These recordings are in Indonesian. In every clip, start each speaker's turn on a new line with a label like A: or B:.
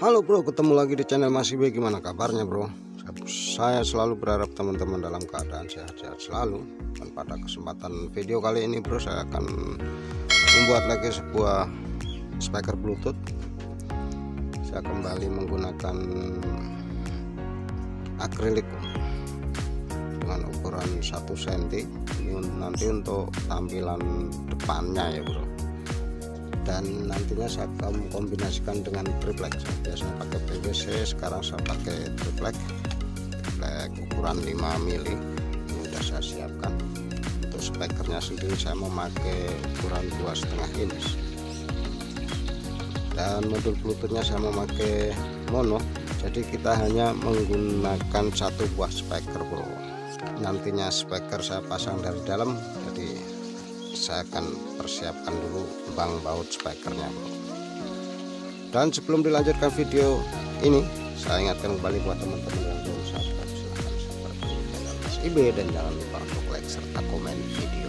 A: Halo bro, ketemu lagi di channel Masibe. Gimana kabarnya bro? Saya selalu berharap teman-teman dalam keadaan sehat-sehat selalu. Dan pada kesempatan video kali ini bro, saya akan membuat lagi sebuah speaker Bluetooth. Saya kembali menggunakan akrilik dengan ukuran 1 cm. Ini nanti untuk tampilan depannya ya bro. Dan nantinya saya akan kombinasikan dengan triplek. Saya biasanya pakai TWS, sekarang saya pakai triplek ukuran 5 mili. Ini sudah saya siapkan. Untuk speakernya sendiri saya memakai ukuran 2,5 inch. Dan modul bluetoothnya saya memakai mono, jadi kita hanya menggunakan satu buah speaker bro. Nantinya speaker saya pasang dari dalam, jadi saya akan persiapkan dulu bang baut speakernya bro. Dan sebelum dilanjutkan video ini, saya ingatkan kembali buat teman-teman yang belum subscribe, silahkan subscribe channel Masibe dan jangan lupa untuk like serta komen video.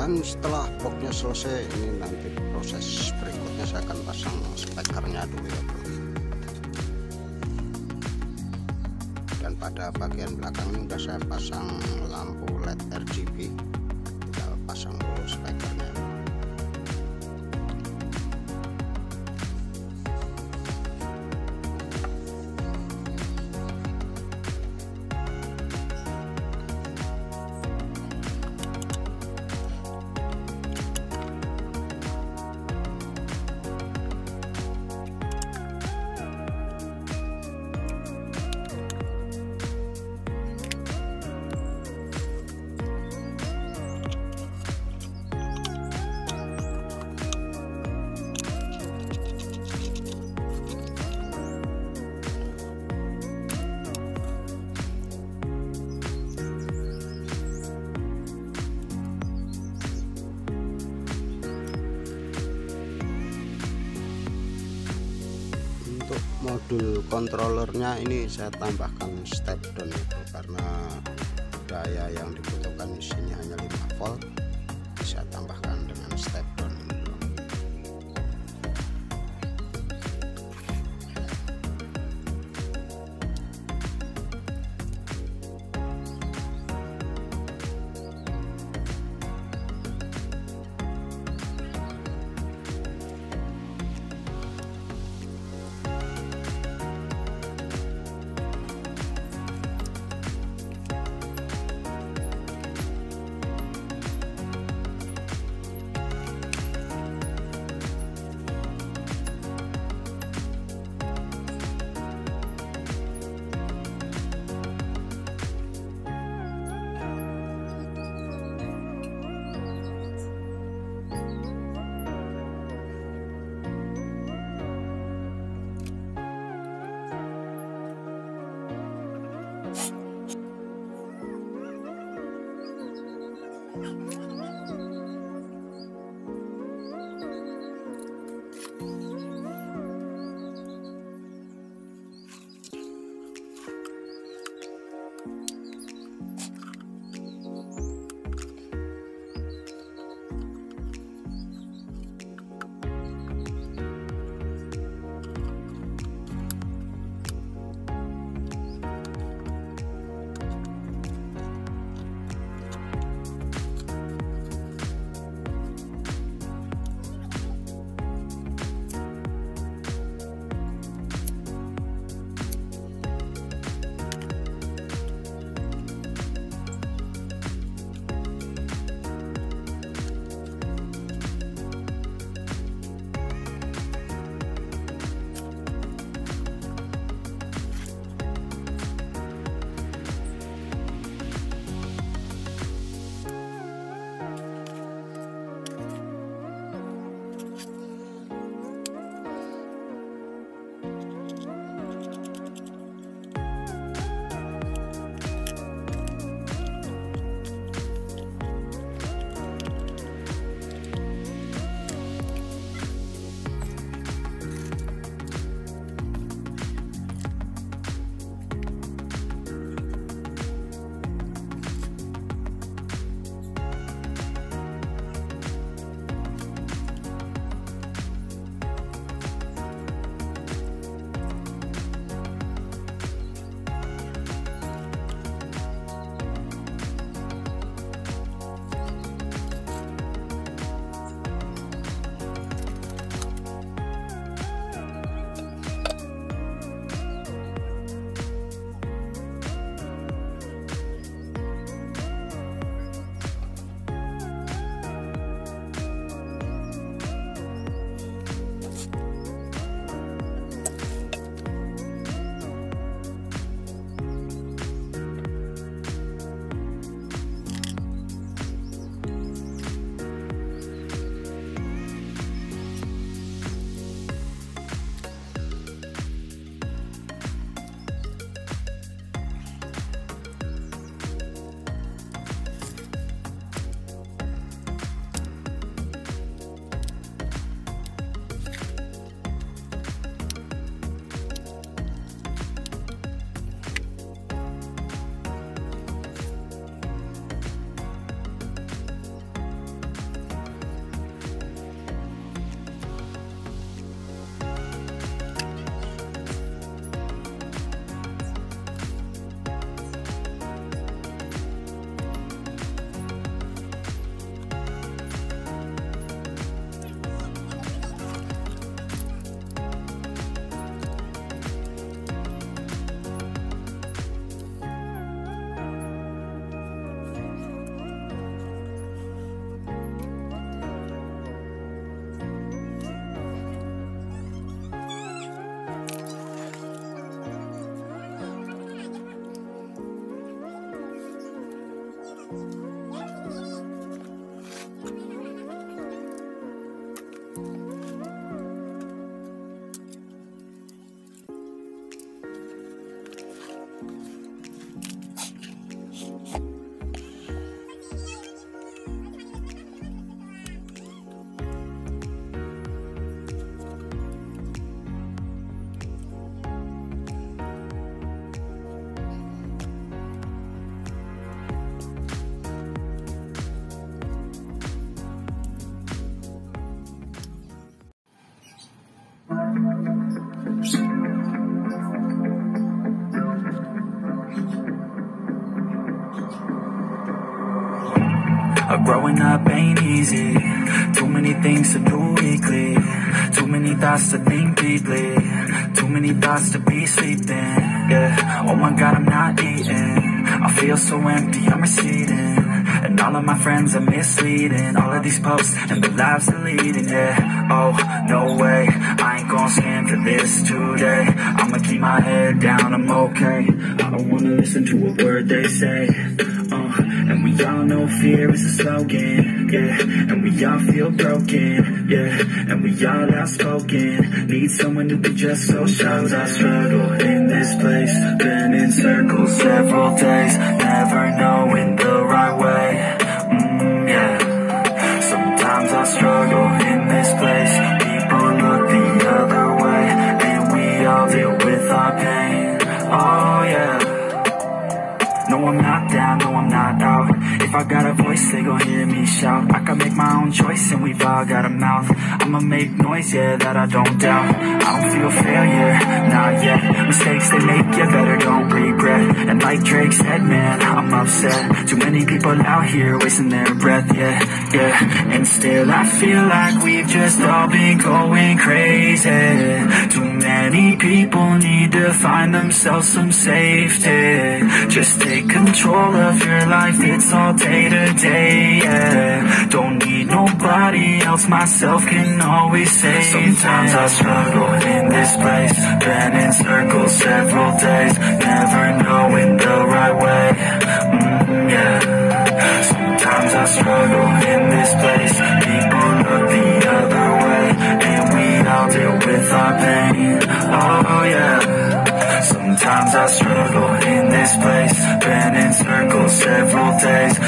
A: Dan setelah boxnya selesai, ini nanti proses berikutnya saya akan pasang speakernya dulu ya bro. Dan pada bagian belakang ini udah saya pasang lampu LED RGB, tinggal pasang dulu speakernya. Modul controllernya ini saya tambahkan step down itu karena daya yang dibutuhkan isinya hanya 5 volt, bisa tambahkan dengan step down ini.
B: Growing up ain't easy. Too many things to do weekly. Too many thoughts to think deeply. Too many thoughts to be sleeping. Yeah, oh my God, I'm not eating. I feel so empty, I'm receding. And all of my friends are misleading. All of these posts and the lives they're leading. Yeah, oh, no way, I ain't gon' stand for this today. I'ma keep my head down, I'm okay. I don't wanna listen to a word they say. And we all know fear is a slogan, yeah. And we all feel broken, yeah. And we all outspoken. Need someone to be just so sure. I struggle in this place, been in circles several days, never knowing the right way. Yeah. Sometimes I struggle in this place. People look the other way, and we all deal with our pain. Oh yeah. No, I'm not down, no, I'm not out. If I got a voice, they gon' hear me shout. I can make my own choice and we've all got a mouth. I'ma make noise, yeah, that I don't doubt. I don't feel failure, not yet. Mistakes they make, you better don't regret. And like Drake said, man, I'm upset. Too many people out here wasting their breath, yeah, yeah. And still I feel like we've just all been going crazy. Too many people need to find themselves some safety. Just take control of your life, it's all day to day, yeah. Don't need nobody else, myself can always save. Sometimes I struggle in this place, been in circles several days, never knowing the right way. Yeah. Sometimes I struggle in this place, people look the other way, and we all deal with our pain. Oh yeah. Sometimes I struggle in this place, been in circles several days,